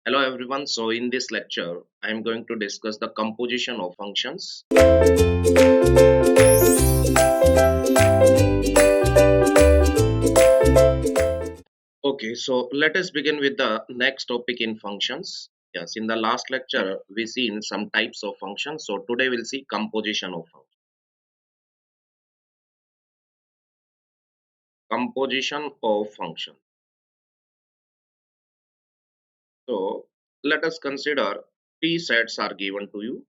Hello everyone. So in this lecture, I am going to discuss the composition of functions. Okay, so let us begin with the next topic in functions. Yes, in the last lecture, we seen some types of functions. So today we'll see composition of functions. Composition of function. So let us consider three sets are given to you.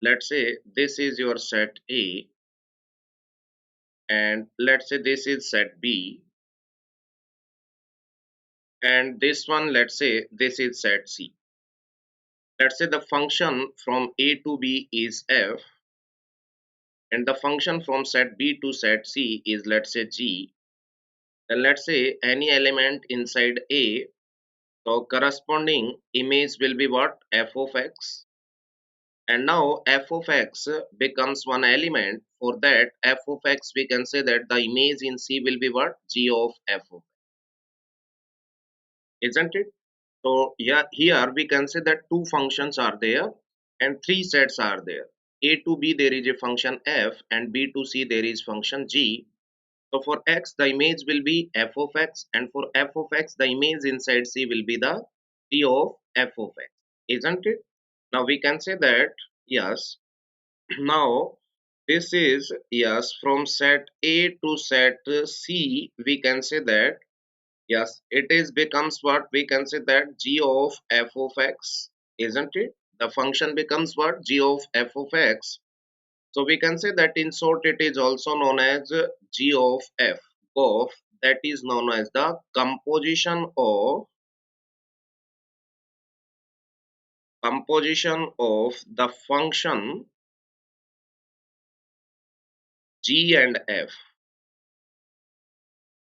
Let's say this is your set A, and let's say this is set B, and this one, let's say this is set C. Let's say the function from A to B is f, and the function from set B to set C is, let's say, g. Then let's say any element inside A, so corresponding image will be what? F of x. And now f of x becomes one element. For that f of x, we can say that the image in C will be what? G of f of x, isn't it? So yeah, here we can say that two functions are there and three sets are there. A to B there is a function f, and B to C there is function g. So for x the image will be f of x, and for f of x the image inside C will be the g of f of x, isn't it? Now we can say that yes. Now this is yes, from set A to set C we can say that yes, it is becomes what we can say that g of f of x, isn't it? The function becomes what? G of f of x. So we can say that in short it is also known as g of that is known as the composition of the function g and f,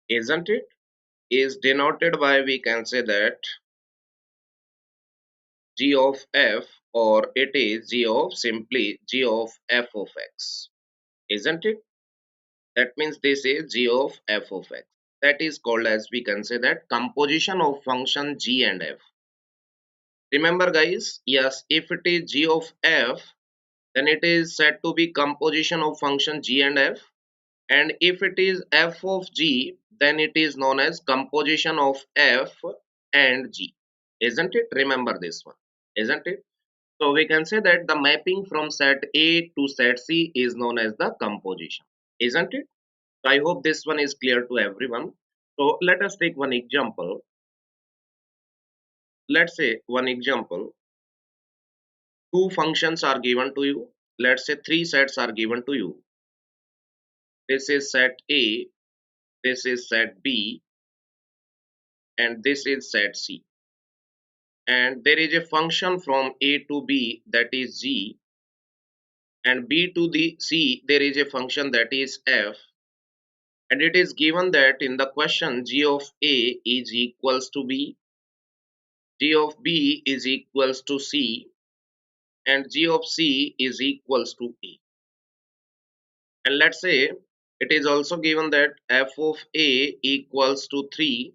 isn't it? Is denoted by we can say that g of f, or it is g of simply g of f of x, isn't it? That means this is g of f of x. That is called as we can say that composition of function g and f. Remember guys, yes, if it is g of f, then it is said to be composition of function g and f. And if it is f of g, then it is known as composition of f and g. Isn't it? Remember this one, isn't it? So we can say that the mapping from set A to set C is known as the composition, isn't it? So I hope this one is clear to everyone. So let us take one example. Let's say one example. Two functions are given to you. Let's say three sets are given to you. This is set A, this is set B, and this is set C. And there is a function from A to B that is G, and B to the C there is a function that is F. And it is given that in the question G of A is equals to B, G of B is equals to C, and G of C is equals to A. And let's say it is also given that f of A equals to 3,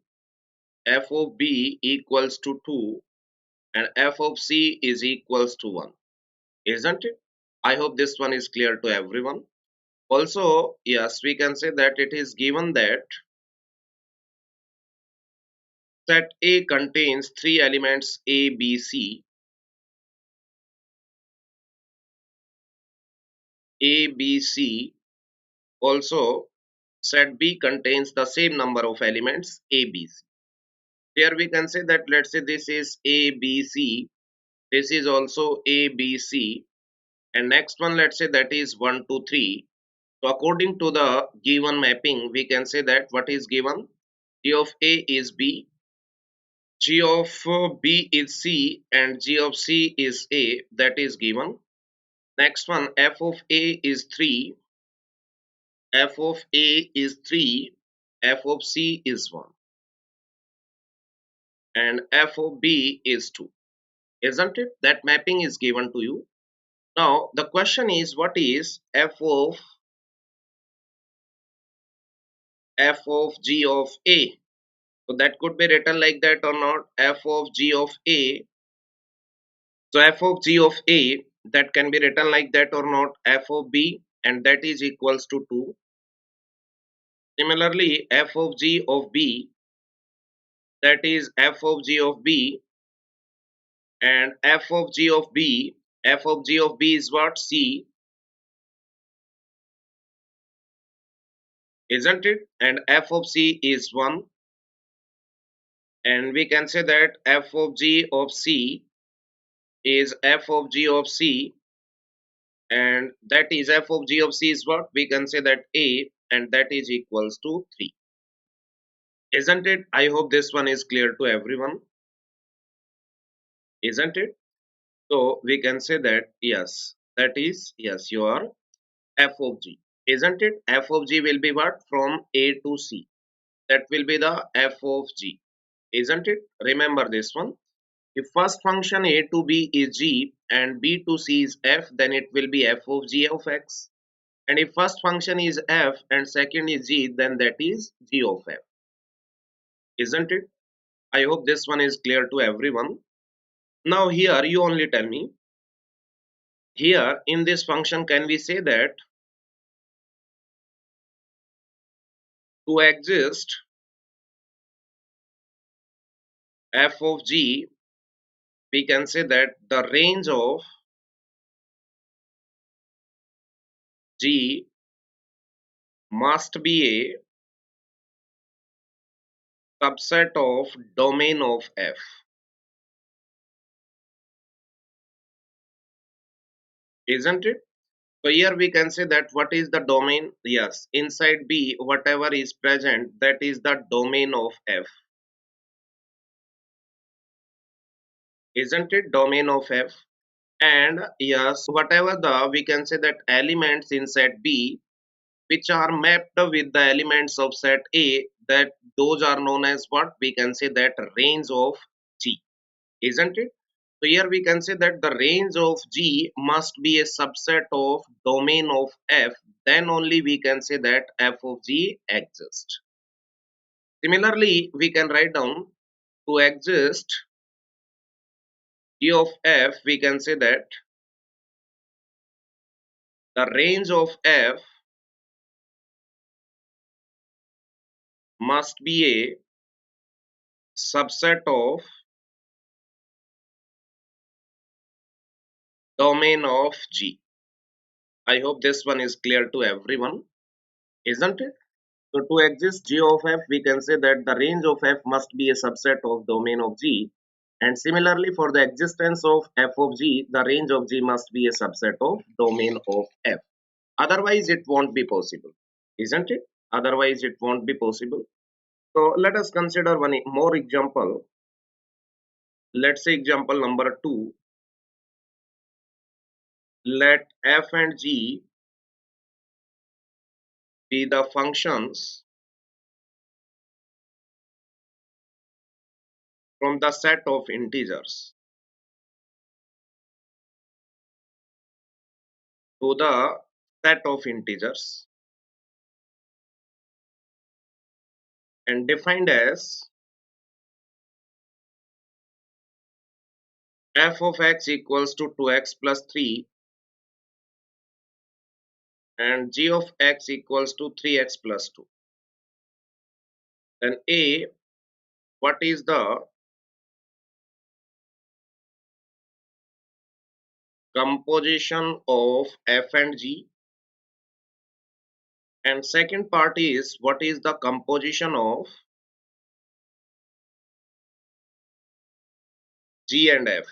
f of B equals to 2, and f of C is equals to 1, isn't it? I hope this one is clear to everyone. Also, yes, we can say that it is given that set A contains three elements A, B, C. A, B, C. Also, set B contains the same number of elements A, B, C. Here we can say that let's say this is A, B, C. This is also A, B, C. And next one, let's say that is 1, 2, 3. So according to the given mapping, we can say that what is given? G of A is B, G of B is C, and G of C is A. That is given. Next one, f of A is 3, f of A is 3, f of C is 1, and f of B is 2. Isn't it? That mapping is given to you. Now the question is, what is f of g of A? So that could be written like that or not, f of g of a. So f of g of a, that can be written like that or not, f of b, and that is equals to 2. Similarly, f of g of b, that is f of g of b, and f of g of b, f of g of b is what, c, isn't it? And f of c is 1, and we can say that f of g of c is f of g of c, and that is f of g of c is what, we can say that a, and that is equals to 3, isn't it? I hope this one is clear to everyone, isn't it? So we can say that yes, that is, yes, you are f of g, isn't it? F of g will be what, from a to c, that will be the f of g, isn't it? Remember this one. If first function a to b is g and b to c is f, then it will be f of g of x. And if first function is f and second is g, then that is g of f, isn't it? I hope this one is clear to everyone. Now here you only tell me, here in this function can we say that to exist f of g, we can say that the range of g must be a subset of domain of f, isn't it? So here we can say that what is the domain? Yes, inside B, whatever is present, that is the domain of F. Isn't it domain of F? And yes, whatever the, we can say that elements in set B, which are mapped with the elements of set A, that those are known as what? We can say that range of G. Isn't it? So here we can say that the range of G must be a subset of domain of F, then only we can say that f of G exists. Similarly, we can write down to exist G of F, we can say that the range of F must be a subset of domain of G. I hope this one is clear to everyone, isn't it? So to exist G of F, we can say that the range of F must be a subset of domain of G. And similarly, for the existence of F of G, the range of G must be a subset of domain of F. Otherwise, it won't be possible, isn't it? Otherwise, it won't be possible. So let us consider one more example. Let's say example number 2. Let F and G be the functions from the set of integers to the set of integers and defined as f of x equals to 2x plus 3 and g of x equals to 3x plus 2. Then A, what is the composition of f and g? And second part is what is the composition of g and f?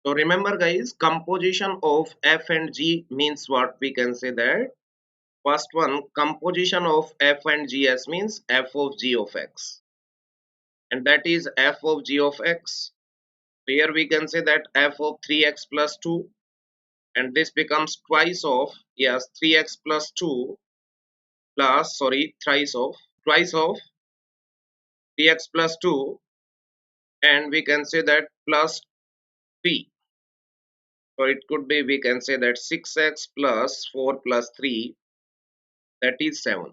So remember guys, composition of f and g means what? We can say that first one, composition of f and gs means f of g of x, and that is f of g of x. Here we can say that f of 3x plus 2, and this becomes twice of, yes, 3x plus 2 plus, sorry, thrice of, twice of 3x plus 2, and we can say that plus 3. So it could be, we can say that 6x plus 4 plus 3, that is 7.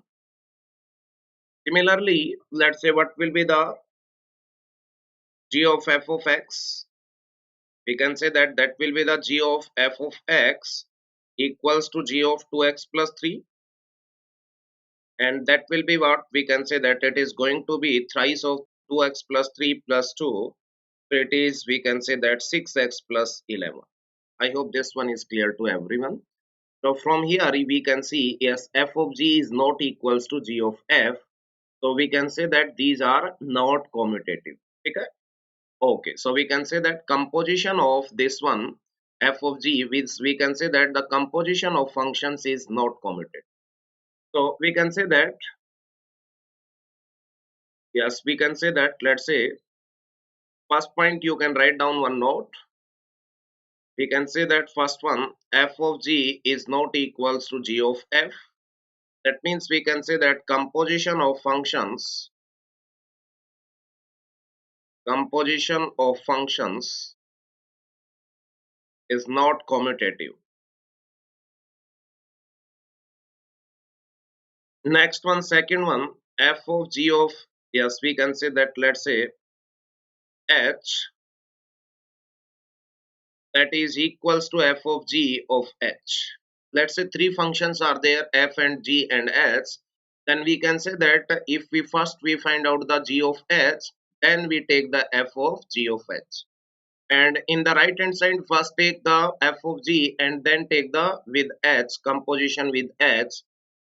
Similarly, let's say what will be the g of f of x. We can say that that will be the g of f of x equals to g of 2x plus 3, and that will be what we can say that it is going to be thrice of 2x plus 3 plus 2. So it is, we can say that 6x plus 11. I hope this one is clear to everyone. So from here we can see, yes, f of g is not equals to g of f. So we can say that these are not commutative. Okay. Okay. So we can say that composition of this one f of g, which we can say that the composition of functions is not commutative. So we can say that, yes, we can say that, let's say first point you can write down one note. We can say that first one, f of g is not equals to g of f. That means we can say that composition of functions is not commutative. Next one, second one, f of g of, yes, we can say that, let's say h, that is equals to f of g of h. Let's say three functions are there, f and g and h. Then we can say that if we find out the g of h, then we take the f of g of h. And in the right hand side, first take the f of g and then take the with h, composition with h.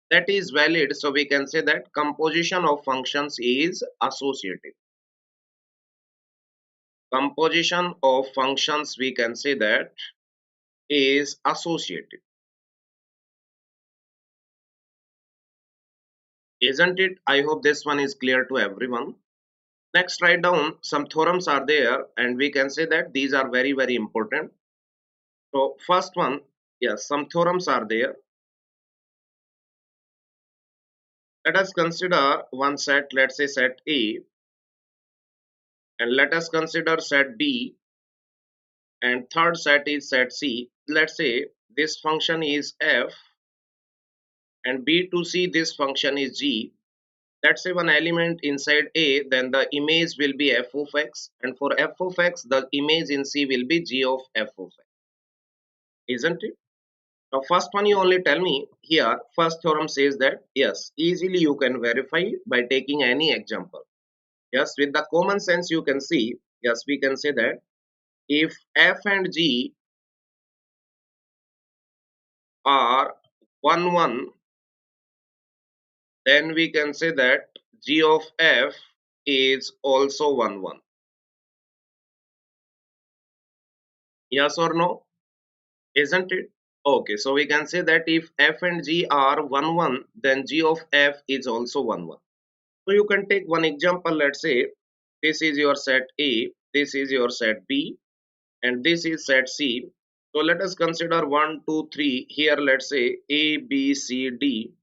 That is valid. So we can say that composition of functions is associative. Composition of functions, we can say that, is associative. Isn't it? I hope this one is clear to everyone. Next, write down some theorems are there, and we can say that these are very, very important. So first one, yes, some theorems are there. Let us consider one set, let's say set A, and let us consider set B, and third set is set C. Let's say this function is f, and B to C this function is g. Let's say one element inside A, then the image will be f of x, and for f of x the image in C will be g of f of x. Isn't it? Now first one you only tell me here, first theorem says that yes, easily you can verify by taking any example. Yes, with the common sense you can see, yes, we can say that if f and g are 1 1, then we can say that g of f is also 1 1. Yes or no? Isn't it? Okay, so we can say that if f and g are 1 1, then g of f is also 1 1. So you can take one example, let's say this is your set A, this is your set B, and this is set C. So let us consider 1, 2, 3. Here let's say A, B, C, D,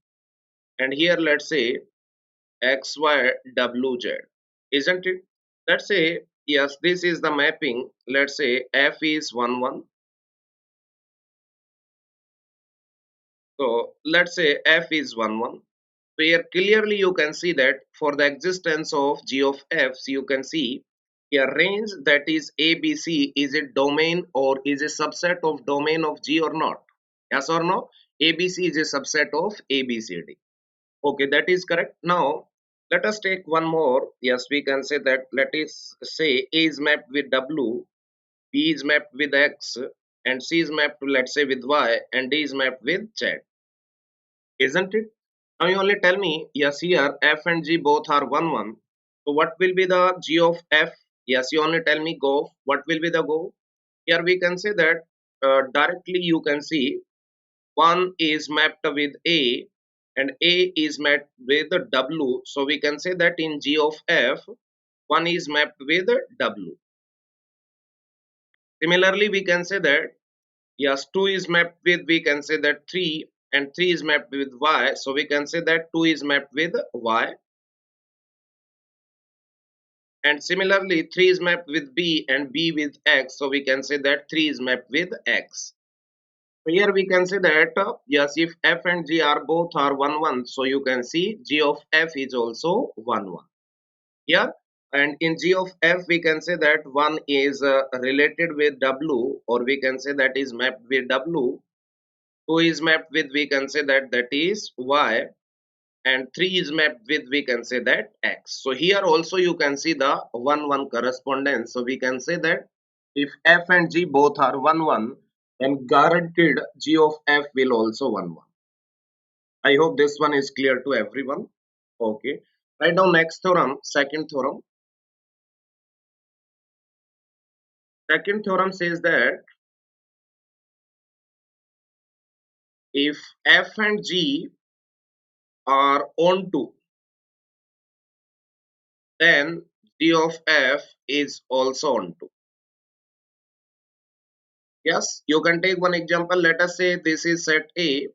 and here let's say X, Y, W, Z. Isn't it? Let's say yes, this is the mapping. Let's say F is 1 1. So let's say f is 1 1. So here clearly you can see that for the existence of g of f, so you can see a range that is ABC, is a domain or is a subset of domain of G or not? Yes or no? ABC is a subset of ABCD. Okay, that is correct. Now let us take one more. Yes, we can say that, let us say A is mapped with W, B is mapped with X, and C is mapped, let's say, with Y, and D is mapped with Z. Isn't it? Now you only tell me, yes, here f and g both are 1 1. So what will be the g of f? Yes, you only tell me go. What will be the go? Here we can say that directly you can see 1 is mapped with A and A is mapped with W. So we can say that in g of f, 1 is mapped with W. Similarly, we can say that yes, 2 is mapped with, we can say that 3, and 3 is mapped with y. So we can say that 2 is mapped with y. And similarly 3 is mapped with b and b with x, so we can say that 3 is mapped with x. Here we can say that yes, if f and g are both are 1 1, so you can see g of f is also 1 1. Yeah, and in g of f we can say that 1 is related with w, or we can say that is mapped with w. 2 is mapped with, we can say that that is y, and 3 is mapped with, we can say that x. So here also you can see the 1 1 correspondence. So we can say that if f and g both are 1 1, then guaranteed g of f will also 1 1. I hope this one is clear to everyone. Okay, right now next theorem, second theorem. Second theorem says that if f and g are onto, then g of f is also onto. Yes, you can take one example. Let us say this is set A,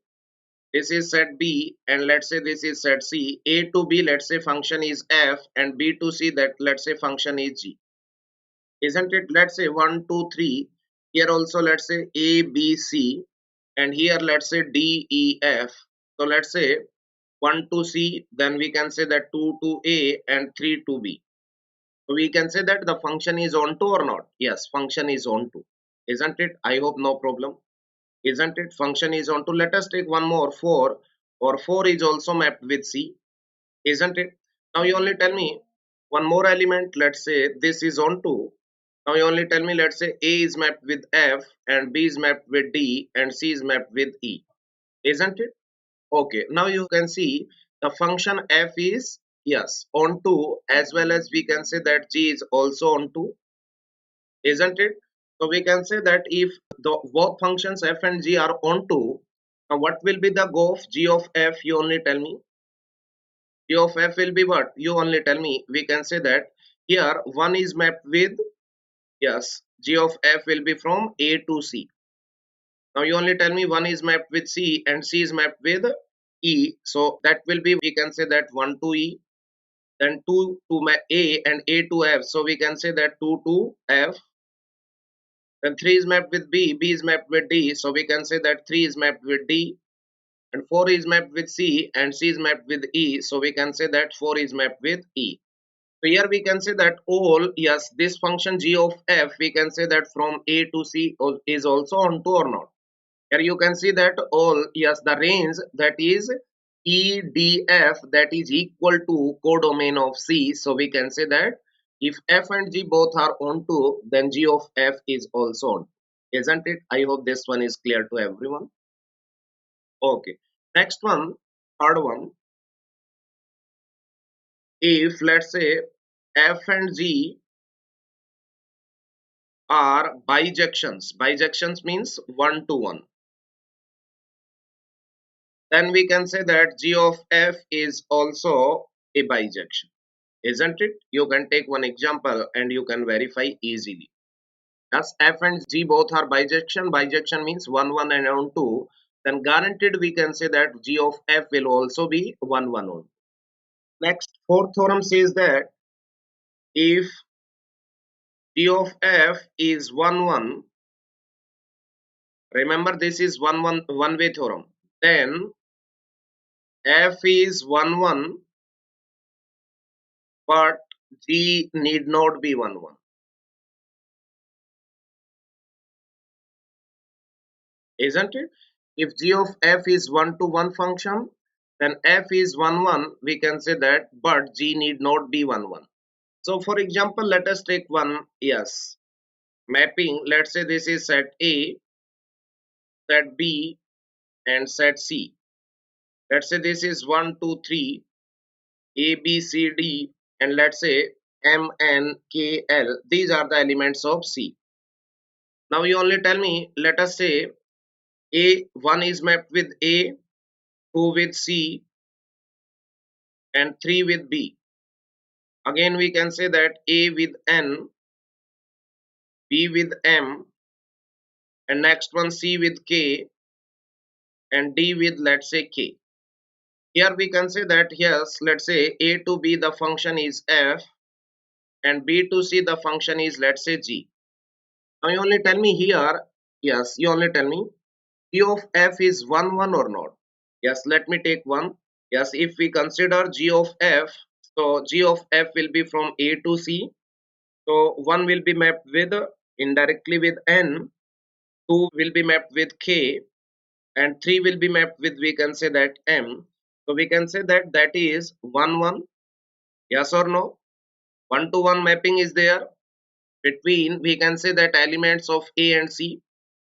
this is set B, and let's say this is set C. A to B, let's say function is f, and B to C, that let's say function is g. Isn't it? Let's say 1, 2, 3. Here also let's say A, B, C, and here let's say D, E, F. So let's say 1 to C, then we can say that 2 to A and 3 to B. So we can say that the function is onto or not? Yes, function is onto. Isn't it? I hope no problem. Isn't it? Function is onto. Let us take one more 4, or 4 is also mapped with C. Isn't it? Now you only tell me one more element. Let's say this is onto. Now you only tell me, let's say A is mapped with F, and B is mapped with D, and C is mapped with E. Isn't it? Okay, now you can see the function f is, yes, onto, as well as we can say that g is also onto, isn't it? So we can say that if the both functions f and g are onto, now what will be the go of g of f? You only tell me. G of f will be what? You only tell me. We can say that here 1 is mapped with, yes, g of f will be from A to C. Now you only tell me 1 is mapped with C and C is mapped with E. So that will be, we can say that 1 to E, then 2 to A, and A to F. So we can say that 2 to F. Then 3 is mapped with B, B is mapped with D. So we can say that 3 is mapped with D. And 4 is mapped with C, and C is mapped with E. So we can say that 4 is mapped with E. So here we can say that all, yes, this function g of f, we can say that from A to C is also onto or not. Here you can see that all, yes, the range that is EDF, that is equal to codomain of C. So we can say that if f and g both are onto, then g of f is also on. Isn't it? I hope this one is clear to everyone. Okay. Next one, third one. If let's say f and g are bijections, bijections means 1 to 1, then we can say that g of f is also a bijection. Isn't it? You can take one example and you can verify easily. As f and g both are bijection, bijection means 1 1 and on 2, then guaranteed we can say that g of f will also be 1 1 on. Next, fourth theorem says that if g of f is 1 1, remember this is 1 1 one way theorem, then f is 1 1, but g need not be 1 1. Isn't it? If g of f is 1 to 1 function, then f is 1 1, we can say that, but g need not be 1 1. So for example, let us take one, yes, mapping. Let's say this is set A, set B, and set C. Let's say this is 1 2 3, A B C D, and let's say M N K L. These are the elements of C. Now you only tell me, let us say A1 is mapped with A, 2 with C, and 3 with B. Again we can say that A with N, B with M, and next one C with K, and D with, let's say, K. Here we can say that, yes, let's say A to B the function is f, and B to C the function is, let's say, g. Now you only tell me here, yes, you only tell me G of f is 1 1 or not? Yes, let me take one. Yes, if we consider G of f, so G of f will be from A to C. So 1 will be mapped with indirectly with N, 2 will be mapped with K, and 3 will be mapped with, we can say that, M. So we can say that that is 1 1. Yes or no? 1 to 1 mapping is there between, we can say that, elements of A and C.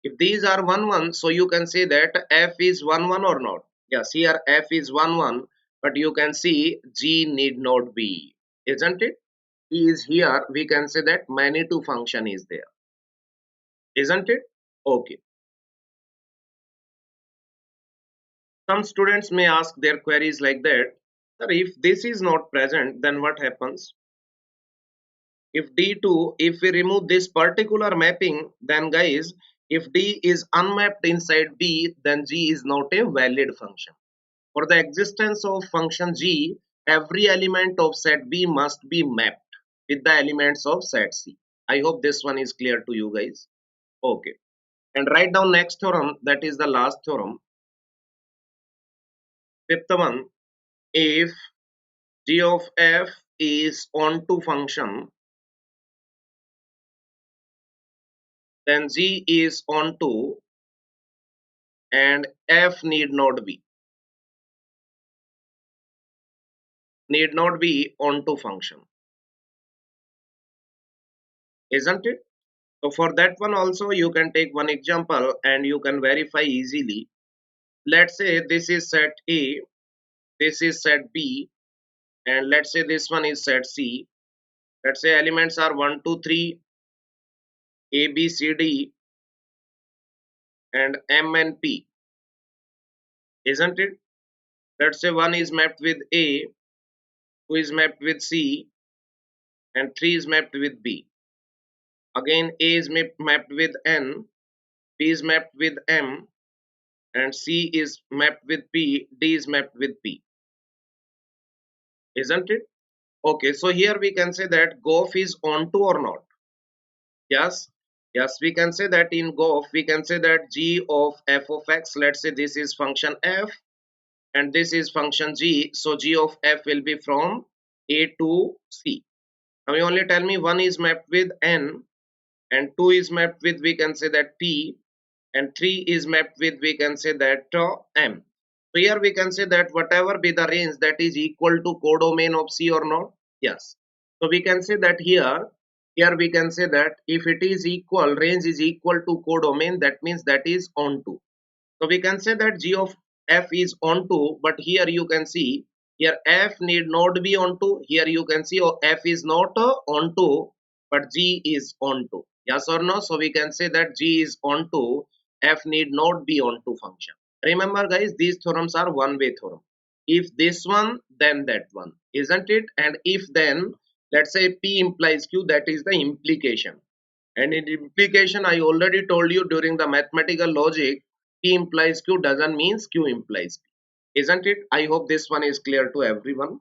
If these are 1 1, so you can say that F is 1 1 or not. Yes, here F is 1 1, but you can see G need not be, isn't it? E is here, we can say that Manitou function is there, isn't it? Okay. Some students may ask their queries like that, sir, if this is not present, then what happens? If D2, if we remove this particular mapping, then guys, if D is unmapped inside B, then G is not a valid function. For the existence of function G, every element of set B must be mapped with the elements of set C. I hope this one is clear to you guys. Okay. And write down next theorem, that is the last theorem. Fifth one, if G of f is onto function, then G is onto and f need not be onto function, isn't it? So for that one also you can take one example and you can verify easily. Let's say this is set A, this is set B, and let's say this one is set C. Let's say elements are 1 2 3 A B C D and M and P, isn't it? Let's say 1 is mapped with A, 2 is mapped with C, and 3 is mapped with B. Again A is mapped with N, B is mapped with M, and C is mapped with P, D is mapped with P, isn't it? Okay, so here we can say that GOF is onto or not. Yes, yes, we can say that in GOF, we can say that G of f of x, let's say this is function f and this is function g, so G of f will be from A to C. Now you only tell me one is mapped with N and 2 is mapped with, we can say that, P, and 3 is mapped with, we can say that, M. So here we can say that whatever be the range, that is equal to codomain of C or not. Yes, so we can say that here we can say that if it is equal, range is equal to codomain, that means that is onto. So we can say that G of f is onto, but here you can see, here f need not be onto. Here you can see, oh, f is not onto, but G is onto. Yes or no? So we can say that G is onto, f need not be onto function. Remember guys, these theorems are one-way theorem. If this one, then that one, isn't it? And if then, let's say P implies Q, that is the implication. And in implication, I already told you during the mathematical logic, P implies Q doesn't mean Q implies P. Isn't it? I hope this one is clear to everyone.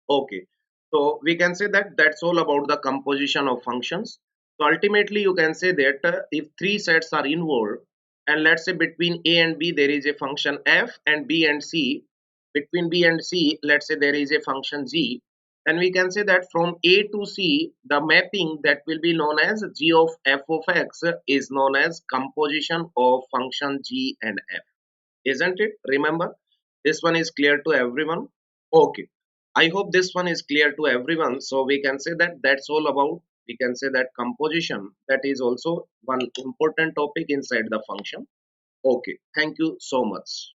Okay. So we can say that that's all about the composition of functions. So ultimately you can say that if three sets are involved and let's say between A and B there is a function f and B and C, between B and C let's say there is a function g, then we can say that from A to C the mapping that will be known as G of f of x is known as composition of function g and f, isn't it? Remember, this one is clear to everyone. Okay, I hope this one is clear to everyone. So we can say that that's all about, we can say that composition, that is also one important topic inside the function. Okay, thank you so much.